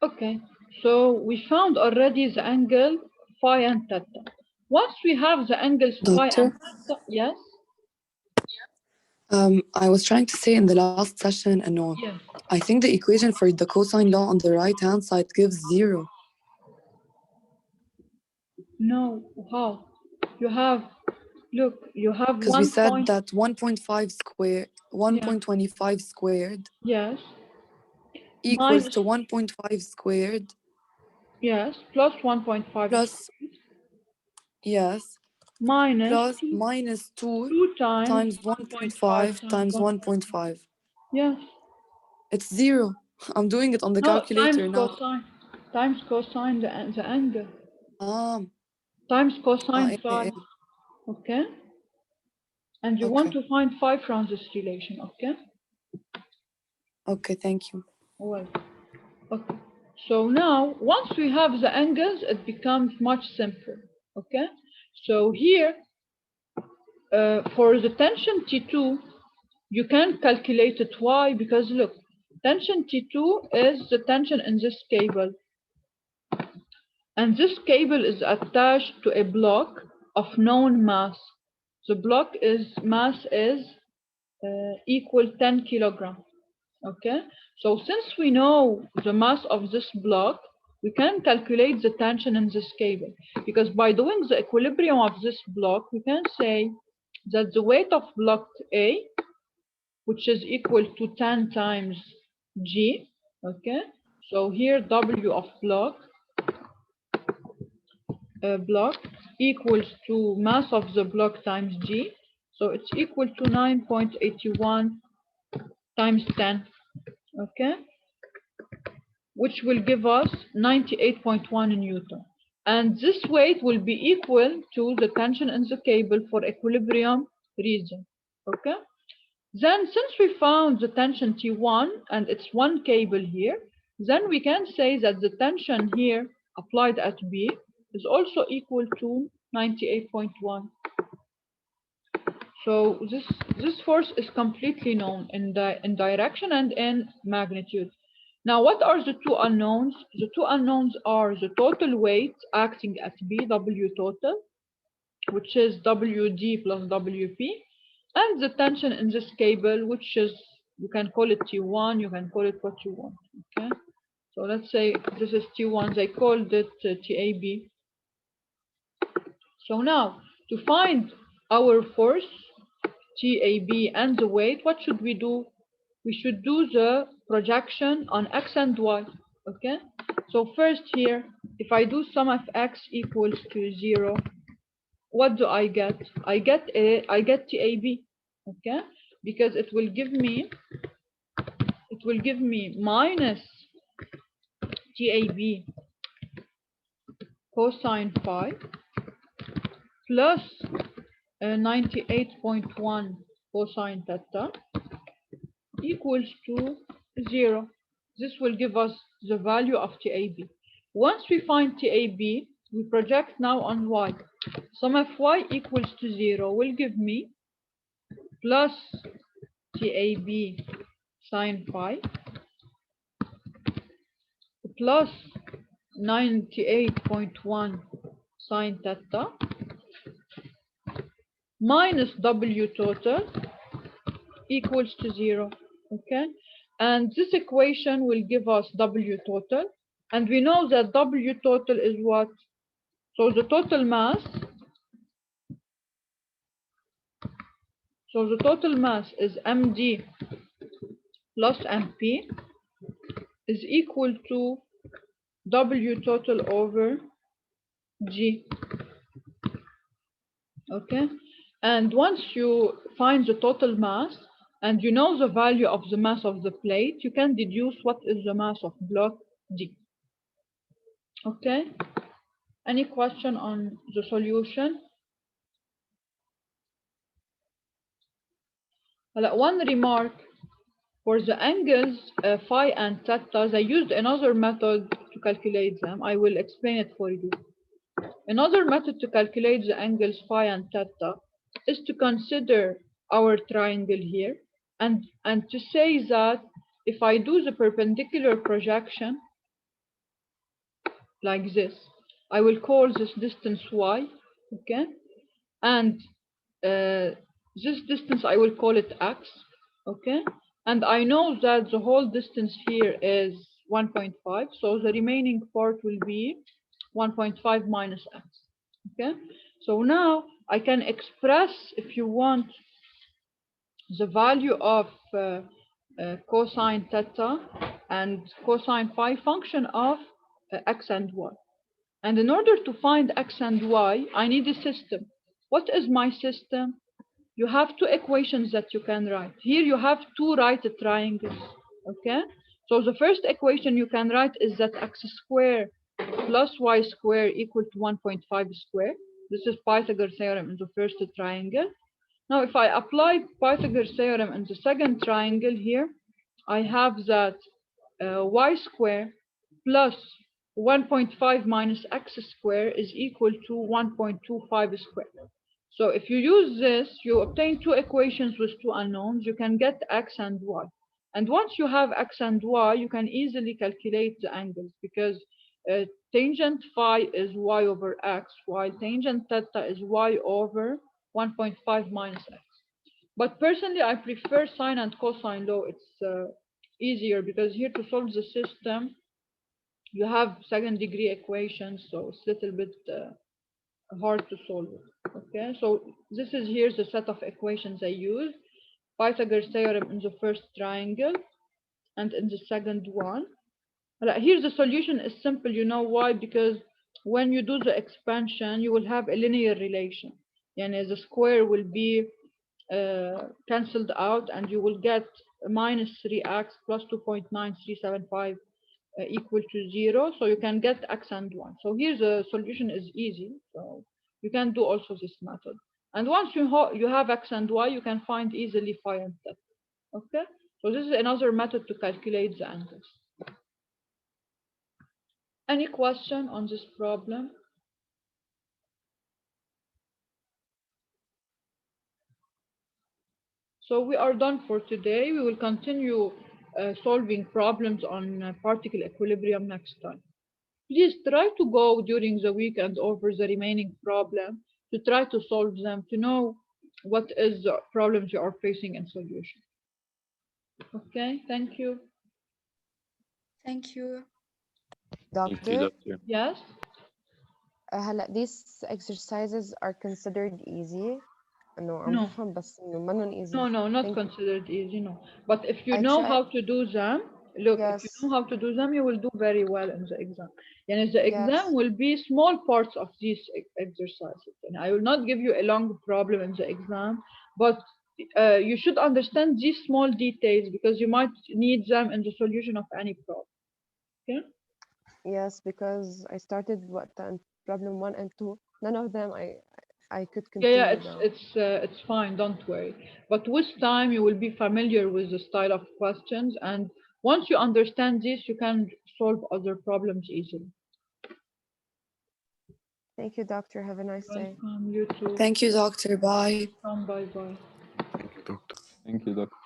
Okay, so we found already the angle phi and theta. Once we have the angles phi and Doctor, theta, yes, I was trying to say in the last session, no, yes, I think the equation for the cosine law on the right-hand side gives 0. no, how? You have, look, you have Because we one said point, that 1.5 square, yeah, 1.25 squared yes, equals minus, to 1.5 squared yes, plus 1.5 plus, yes, minus plus minus 2 2 times times 1.5 1.5 times times 1. 1.5. Yes, It's 0. I'm doing it on the no, times calculator now. cosine, times cosine the angle, Um, times cosine eh, phi, eh. okay? And you want Okay. to find phi from this relation, okay? Okay, thank you. Well, okay. So now, once we have the angles, it becomes much simpler, okay? So here, for the tension T2, you can calculate it. Why? Because look, tension T2 is the tension in this cable. And this cable is attached to a block of known mass. The block is mass is equal 10 kilogram. Okay, so since we know the mass of this block, we can calculate the tension in this cable, because by doing the equilibrium of this block, we can say that the weight of block A, which is equal to 10 times G, okay, so here W of block equals to mass of the block times G, so it's equal to 9.81 times 10, okay, which will give us 98.1 Newton. And this weight will be equal to the tension in the cable for equilibrium reason. Okay? Then, since we found the tension T1 and it's one cable here, then we can say that the tension here applied at B is also equal to 98.1. So this force is completely known in direction and in magnitude. Now, what are the two unknowns? The two unknowns are the total weight acting at B, W total, which is WD plus WP, and the tension in this cable, which is, you can call it T1, you can call it what you want. Okay. So let's say this is T1, they called it TAB. So now, to find our force, TAB, and the weight, what should we do? We should do the projection on x and y, okay? So first here, if I do sum of x equals to 0, what do I get? I get TAB, okay? Because it will give me minus TAB cosine phi plus 98.1 cosine theta equals to 0. This will give us the value of TAB. Once we find TAB, we project now on y. Sum of y equals to 0 will give me plus TAB sine phi plus 98.1 sine theta minus W total equals to 0. Okay, and this equation will give us W total, and we know that W total is what? So the total mass, is md plus mp is equal to W total over g. Okay, and once you find the total mass and you know the value of the mass of the plate, you can deduce what is the mass of block D. Okay, any question on the solution? One remark, for the angles phi and theta, they used another method to calculate them. I will explain it for you. Another method to calculate the angles phi and theta is to consider our triangle here and to say that if I do the perpendicular projection like this. I will call this distance y, okay? And this distance, I will call it x, okay? And I know that the whole distance here is 1.5, so the remaining part will be 1.5 minus x, okay? So now I can express, if you want, the value of cosine theta and cosine phi function of x and y. And in order to find x and y, I need a system. What is my system? You have two equations that you can write. Here you have two right triangles, okay? So the first equation you can write is that x squared plus y squared equal to 1.5 squared. This is Pythagoras theorem in the first triangle. Now, if I apply Pythagoras theorem in the second triangle here, I have that y squared plus 1.5 minus x squared is equal to 1.25 squared. So if you use this, you obtain two equations with two unknowns. You can get x and y. And once you have x and y, you can easily calculate the angles, because tangent phi is y over x, while tangent theta is y over 1.5 minus x. But personally, I prefer sine and cosine law. It's easier because here to solve the system, you have second degree equations, so it's a little bit hard to solve it. Okay, so this is here's the set of equations I use. Pythagoras theorem in the first triangle and in the second one. Here the solution is simple. You know why? Because when you do the expansion, you will have a linear relation. And the square will be cancelled out, and you will get minus 3x plus 2.9375 equal to 0. So you can get x and 1. So here the solution is easy. So you can do also this method. And once you have x and y, you can find easily phi and theta. Okay? So this is another method to calculate the angles. Any question on this problem? So we are done for today. We will continue solving problems on particle equilibrium next time. Please try to go during the weekend over the remaining problem to try to solve them, to know what is the problems you are facing in solution. Okay, thank you. Thank you. Doctor, Yes? these exercises are considered easy. No, I'm No. بس إنه منن easy. No, not Thank you. considered easy, no. But if you I know try- how to do them, look, if you Yes. know how to do them, you will do very well in the exam. And the exam Yes. will be small parts of these exercises. And I will not give you a long problem in the exam, but you should understand these small details because you might need them in the solution of any problem. Okay? Yes, because I started problem 1 and 2. None of them I could continue. Yeah, it's fine. Don't worry. But with time, you will be familiar with the style of questions, and once you understand this, you can solve other problems easily. Thank you, doctor. Have a nice day. Welcome, you too. Thank you, doctor. Bye. Bye bye. Thank you, doctor. Thank you, Doctor.